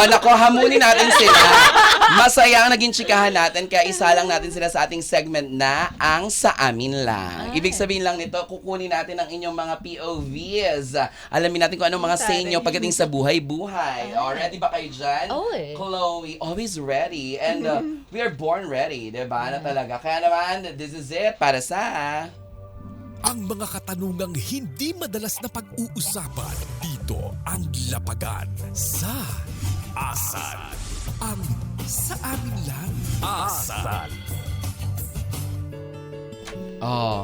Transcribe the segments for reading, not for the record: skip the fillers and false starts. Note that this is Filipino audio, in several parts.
Nako, hamunin natin sila. Masaya ang naging chikahan natin, kaya isalang natin sila sa ating segment na ang Sa Amin Lang. Ibig sabihin lang nito, kukunin natin ang inyong mga POVs. Alamin natin kung anong mga say nyo pagdating sa buhay-buhay. Ready ba kayo dyan? Chloe, always ready. And we are born ready, diba? Na talaga. Kaya naman, this is it para sa... Ang mga katanungang hindi madalas na pag-uusapan, dito ang lapagan sa Asal. Ang Sa Amin Lang. Asal.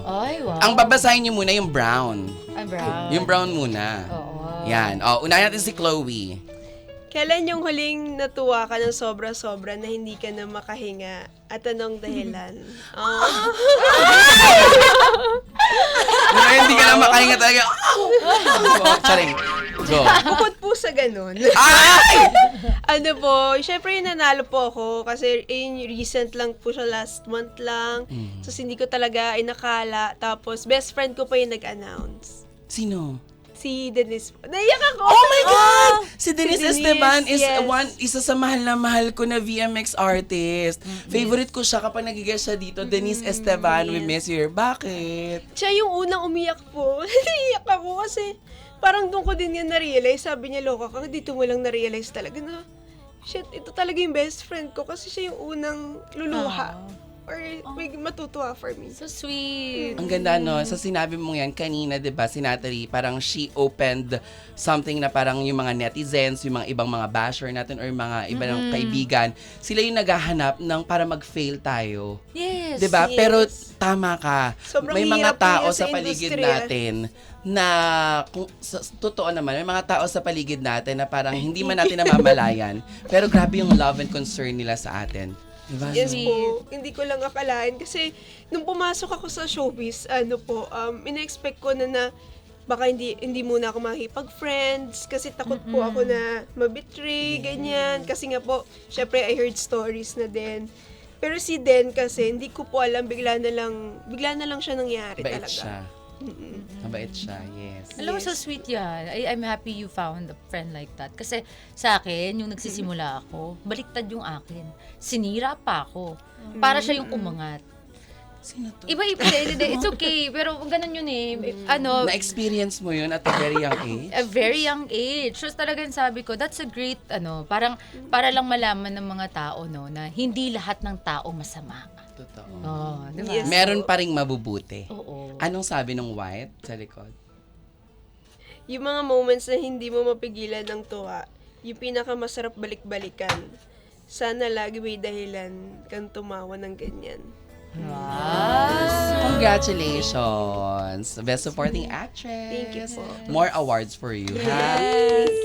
Ay, wow. Ang babasahin nyo muna yung brown. Brown. Yung brown muna. Oo. Yan. Unahin natin si Chloe. Kailan yung huling natuwa ka ng sobra-sobra na hindi ka na makahinga? At anong dahilan? Hindi ka na makahinga talaga. Charing. Go. Bukod po sa ganun. Ay! Ano po, syempre yung nanalo po ako kasi recent lang po siya, last month lang. So hindi ko talaga inakala. Tapos best friend ko pa yung nag-announce. Sino? Si Denise. Naiyak ako! Oh my God! Si Denise Denise, Esteban is yes. isa sa mahal na mahal ko na VMX artist. Favorite ko siya kapag nagigil siya dito. Denise Esteban, we miss you. Bakit? Siya yung unang umiyak po. Naiyak ako kasi parang doon ko din yan na-realize. Sabi niya, loka ka, dito mo lang na-realize talaga na, shit, ito talaga yung best friend ko kasi siya yung unang luluha. Or may matutuwa for me. So sweet. Ang ganda, no? Sa sinabi mo yan kanina, di ba, si Natalie, parang she opened something na parang yung mga netizens, yung mga ibang mga basher natin or mga iba ng kaibigan, sila yung naghahanap ng para mag-fail tayo. Yes. Di ba? Yes. Pero tama ka. Sobrang May mga hirap po tao yan sa sa paligid industriya. natin na, kung, totoo naman, may mga tao sa paligid natin na parang hindi man natin namamalayan, pero grabe yung love and concern nila sa atin. Diba? Yes po, hindi ko lang akalain kasi nung pumasok ako sa showbiz, ina-expect ko na baka hindi muna ako makipag-friends kasi takot po ako na mabitray, ganyan. Kasi nga po, syempre I heard stories na din. Pero si Den kasi, hindi ko po alam, bigla na lang siya nangyari Mabait talaga. siya. Mabait siya, yes. Alam mo, so sweet yan. I'm happy you found a friend like that. Kasi sa akin, yung nagsisimula ako, baliktad yung akin. Sinira pa ako. Para siya yung umangat. Sino to? Iba-iba. It's okay. Pero ganun yun eh. Na-experience mo yun at a very young age? A very young age. So talagang sabi ko, that's a great, parang para lang malaman ng mga tao, no, na hindi lahat ng tao masama. Totoo. Oh, di ba? Yes. Meron pa ring mabubuti. Oo. Anong sabi ng white sa likod? Yung mga moments na hindi mo mapigilan ng tuwa, yung pinakamasarap balik-balikan. Sana lagi may dahilan kang tumawa ng ganyan. Congratulations! Best Supporting Actress. Thank you po. More awards for you, ha?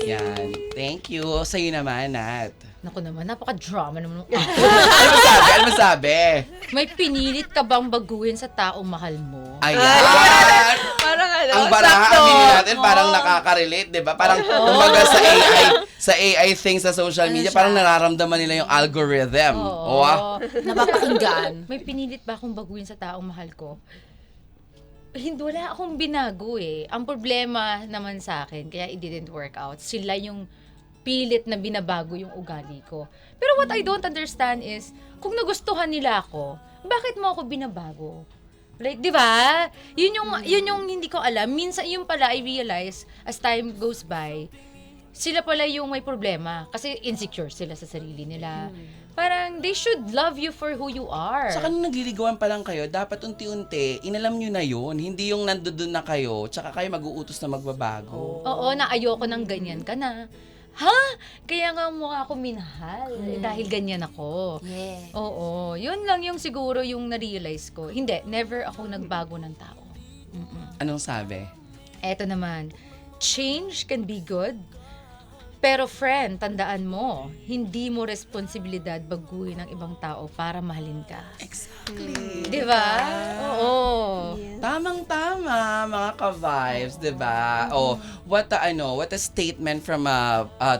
Yan. Thank you. Sa'yo naman, Nat. Naku naman, napaka-drama naman. Ano masabi? May pinilit ka bang baguhin sa taong mahal mo? Ayan! Parang Ang baraha, aminin natin, parang nakaka-relate, di ba? Parang, kumbaga sa AI things sa social media, parang nararamdaman nila yung algorithm. Wow. Napapakinggan. May pinilit ba akong baguhin sa taong mahal ko? Hindi, wala akong binago eh. Ang problema naman sa akin, kaya it didn't work out, sila yung pilit na binabago yung ugali ko. Pero what I don't understand is, kung nagustuhan nila ako, bakit mo ako binabago? Like, di ba? Yun yung hindi ko alam. Minsan, yun pala, I realize, as time goes by, sila pala yung may problema. Kasi insecure sila sa sarili nila. Parang, they should love you for who you are. Saka nung nagliligawan pa lang kayo, dapat unti-unti, inalam nyo na yun. Hindi yung nandoon na kayo, tsaka kayo mag-uutos na magbabago. Oo, na ayoko ng ganyan ka na. Ha? Kaya nga mukha ako minahal. Dahil ganyan ako. Yeah. Oo. Yun lang yung siguro yung na-realize ko. Hindi, never ako nagbago ng tao. Anong sabi? Eto naman, change can be good, pero friend, tandaan mo, hindi mo responsibilidad baguhin ng ibang tao para mahalin ka. Exactly. Di ba? Oo. Tamang-tama, mga ka-vibes, 'di ba? What a statement from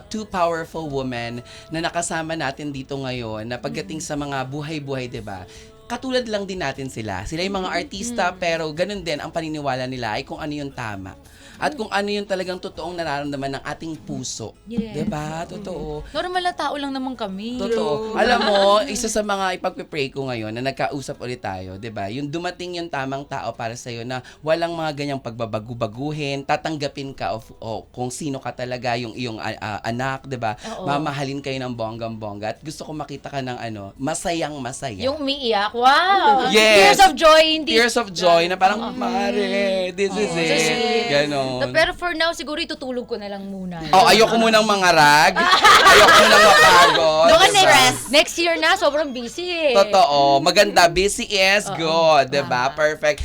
two powerful women na nakasama natin dito ngayon na pagdating sa mga buhay-buhay, 'di ba? katulad lang din natin sila. Sila yung mga artista, pero ganun din ang paniniwala nila ay kung ano yung tama. At kung ano yung talagang totoong nararamdaman ng ating puso. Yes. Diba? Totoo. Normal na tao lang naman kami. Totoo. Alam mo, isa sa mga ipagpe-pray ko ngayon na nagkausap ulit tayo, 'di ba? Yung dumating yung tamang tao para sa na walang mga ganyang pagbabago-baguhin, tatanggapin ka o kung sino ka talaga, yung iyong anak, 'di ba? Oo. Mamahalin kayo ng bonggang-bongga at gusto ko makita ka ng masayang-masaya. Yung umiiyak, wow! Yes. Tears of joy, hindi. Tears of joy na parang, Mare, this is So it. sweet. Ganon. Pero for now, siguro itutulog ko na lang muna. Ayoko munang mangarag. Ayoko munang mapagod. Doon diba? next year na, sobrang busy eh. Totoo. Maganda. Busy is good. Diba? Tama. Perfect.